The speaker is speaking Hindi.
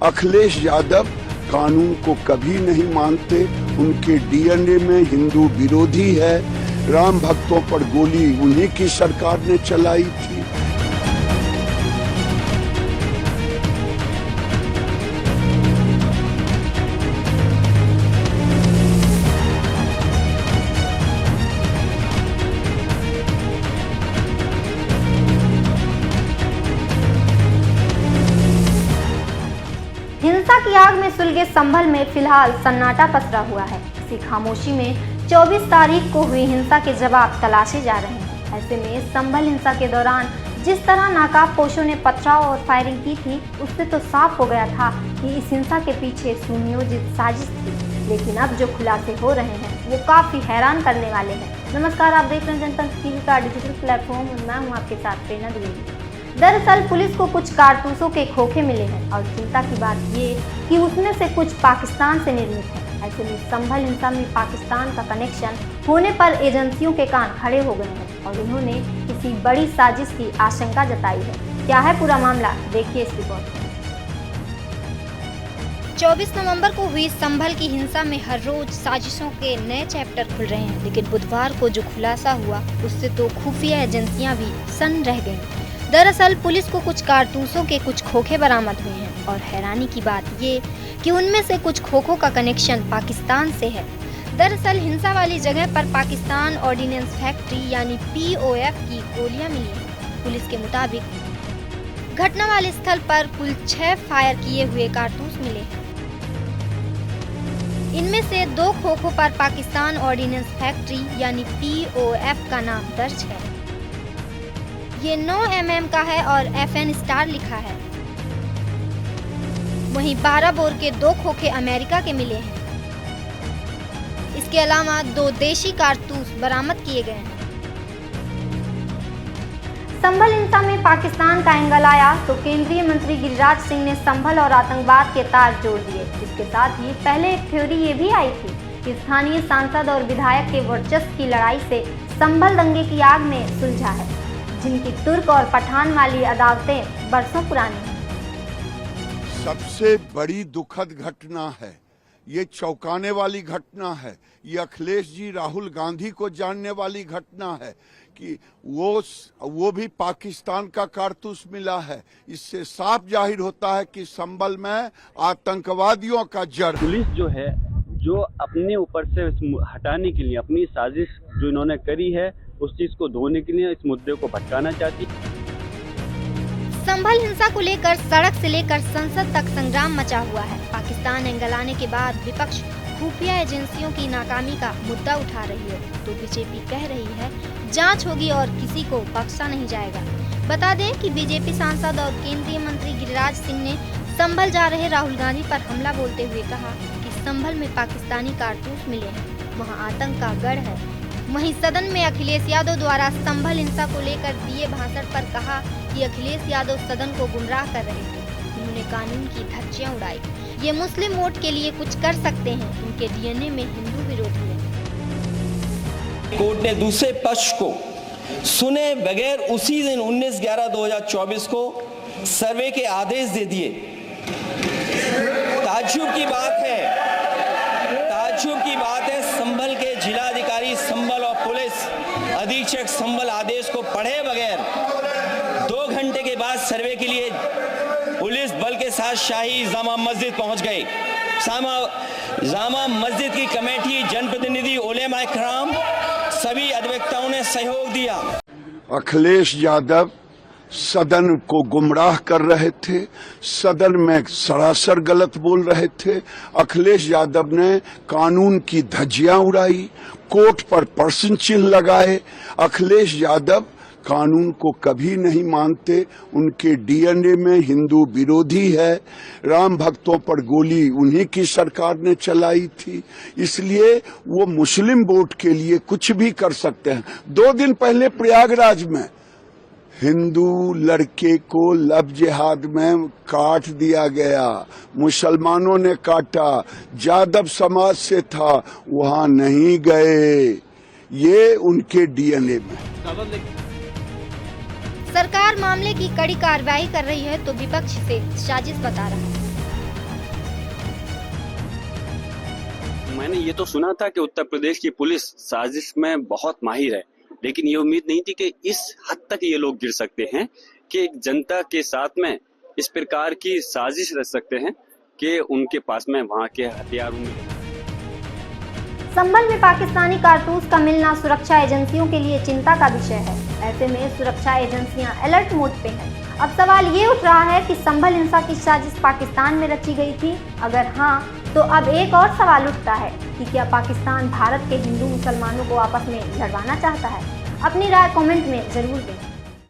अखिलेश यादव कानून को कभी नहीं मानते, उनके डीएनए में हिंदू विरोधी है। राम भक्तों पर गोली उन्हीं की सरकार ने चलाई थी। हिंसा की आग में सुलगे संभल में फिलहाल सन्नाटा पसरा हुआ है। इसी खामोशी में 24 तारीख को हुई हिंसा के जवाब तलाशे जा रहे हैं। ऐसे में संभल हिंसा के दौरान जिस तरह नाकाबपोशों ने पथराव और फायरिंग की थी, उससे तो साफ हो गया था कि इस हिंसा के पीछे सुनियोजित साजिश थी। लेकिन अब जो खुलासे हो रहे हैं वो काफी हैरान करने वाले हैं। नमस्कार, आप देख रहे हैं जनतंत्र टीवी का डिजिटल प्लेटफॉर्म और मैं हूँ आपके साथ प्रेरणा द्विवेदी। दरअसल पुलिस को कुछ कारतूसों के खोखे मिले हैं और चिंता की बात ये कि उसमें से कुछ पाकिस्तान से निर्मित है। ऐसे में संभल हिंसा में पाकिस्तान का कनेक्शन होने पर एजेंसियों के कान खड़े हो गए हैं और उन्होंने किसी बड़ी साजिश की आशंका जताई है। क्या है पूरा मामला, देखिए इस रिपोर्ट में। 24 नवंबर को हुई संभल की हिंसा में हर रोज साजिशों के नए चैप्टर खुल रहे हैं, लेकिन बुधवार को जो खुलासा हुआ उससे तो खुफिया एजेंसियां भी सन्न रह गईं। दरअसल पुलिस को कुछ कारतूसों के कुछ खोखे बरामद हुए हैं और हैरानी की बात ये कि उनमें से कुछ खोखों का कनेक्शन पाकिस्तान से है। दरअसल हिंसा वाली जगह पर पाकिस्तान ऑर्डिनेंस फैक्ट्री यानी POF की गोलियां मिली हैं। पुलिस के मुताबिक घटना वाले स्थल पर कुल 6 फायर किए हुए कारतूस मिले हैं। इनमें से 2 खोखों पर पाकिस्तान ऑर्डिनेंस फैक्ट्री यानी POF का नाम दर्ज है। ये 9 mm का है और FN स्टार लिखा है। वहीं 12 बोर के 2 खोखे अमेरिका के मिले हैं। इसके अलावा 2 देशी कारतूस बरामद किए गए हैं। संभल हिंसा में पाकिस्तान का एंगल आया तो केंद्रीय मंत्री गिरिराज सिंह ने संभल और आतंकवाद के तार जोड़ दिए। इसके साथ ही पहले एक थ्योरी ये भी आई थी कि स्थानीय सांसद और विधायक के वर्चस्व की लड़ाई से संभल दंगे की आग में सुलझा है, जिनकी तुर्क और पठान वाली अदावतें बरसों पुरानी हैं। सबसे बड़ी दुखद घटना है, ये चौंकाने वाली घटना है, ये अखिलेश जी राहुल गांधी को जानने वाली घटना है कि वो भी पाकिस्तान का कारतूस मिला है। इससे साफ जाहिर होता है कि संभल में आतंकवादियों का जड़। पुलिस जो है, जो अपने ऊपर से हटाने के लिए अपनी साजिश जो इन्होंने करी है, उस चीज को धोने के लिए इस मुद्दे को भटकाना चाहती। संभल हिंसा को लेकर सड़क से लेकर संसद तक संग्राम मचा हुआ है। पाकिस्तान एंगल आने के बाद विपक्ष खुफिया एजेंसियों की नाकामी का मुद्दा उठा रही है, तो बीजेपी कह रही है जांच होगी और किसी को बख्शा नहीं जाएगा। बता दें कि बीजेपी सांसद और केंद्रीय मंत्री गिरिराज सिंह ने संभल जा रहे राहुल गांधी पर हमला बोलते हुए कहा कि संभल में पाकिस्तानी कारतूस मिले हैं, वहाँ आतंक का गढ़ है। वहीं सदन में अखिलेश यादव द्वारा संभल हिंसा को लेकर दिए भाषण पर कहा कि अखिलेश यादव सदन को गुमराह कर रहे थे। उन्होंने कानून की धज्जियां उड़ाई। ये मुस्लिम वोट के लिए कुछ कर सकते हैं, उनके डीएनए में हिंदू विरोधी है। कोर्ट ने दूसरे पक्ष को सुने बगैर उसी दिन 19/11/2024 को सर्वे के आदेश दे दिए। ताज्जुब की बात है संभल के जिलाधिकारी संभल और पुलिस अधीक्षक संभल आदेश को पढ़े बगैर 2 घंटे के बाद सर्वे के लिए पुलिस बल के साथ शाही जामा मस्जिद पहुंच गए। जामा मस्जिद की कमेटी, जनप्रतिनिधि, उलेमा इकराम, सभी अधिवक्ताओं ने सहयोग दिया। अखिलेश यादव सदन को गुमराह कर रहे थे, सदन में सरासर गलत बोल रहे थे। अखिलेश यादव ने कानून की धज्जियां उड़ाई, कोर्ट पर प्रश्न चिन्ह लगाए। अखिलेश यादव कानून को कभी नहीं मानते, उनके डीएनए में हिंदू विरोधी है। राम भक्तों पर गोली उन्हीं की सरकार ने चलाई थी, इसलिए वो मुस्लिम वोट के लिए कुछ भी कर सकते हैं। 2 दिन पहले प्रयागराज में हिंदू लड़के को लब जिहाद में काट दिया गया, मुसलमानों ने काटा, जादव समाज से था, वहां नहीं गए। ये उनके डीएनए में। सरकार मामले की कड़ी कार्रवाई कर रही है तो विपक्ष से साजिश बता रहा है। मैंने ये तो सुना था कि उत्तर प्रदेश की पुलिस साजिश में बहुत माहिर है, लेकिन ये उम्मीद नहीं थी कि इस हद तक ये लोग गिर सकते हैं कि एक जनता के साथ में इस प्रकार की साजिश रच सकते हैं कि उनके पास में वहां के हथियारों में। संभल में पाकिस्तानी कारतूस का मिलना सुरक्षा एजेंसियों के लिए चिंता का विषय है। ऐसे में सुरक्षा एजेंसियां अलर्ट मोड पे हैं। अब सवाल ये उठ रहा है कि संभल हिंसा की साजिश पाकिस्तान में रची गई थी। अगर हाँ, तो अब एक और सवाल उठता है कि क्या पाकिस्तान भारत के हिंदू मुसलमानों को आपस में लड़वाना चाहता है। अपनी राय कमेंट में जरूर दें।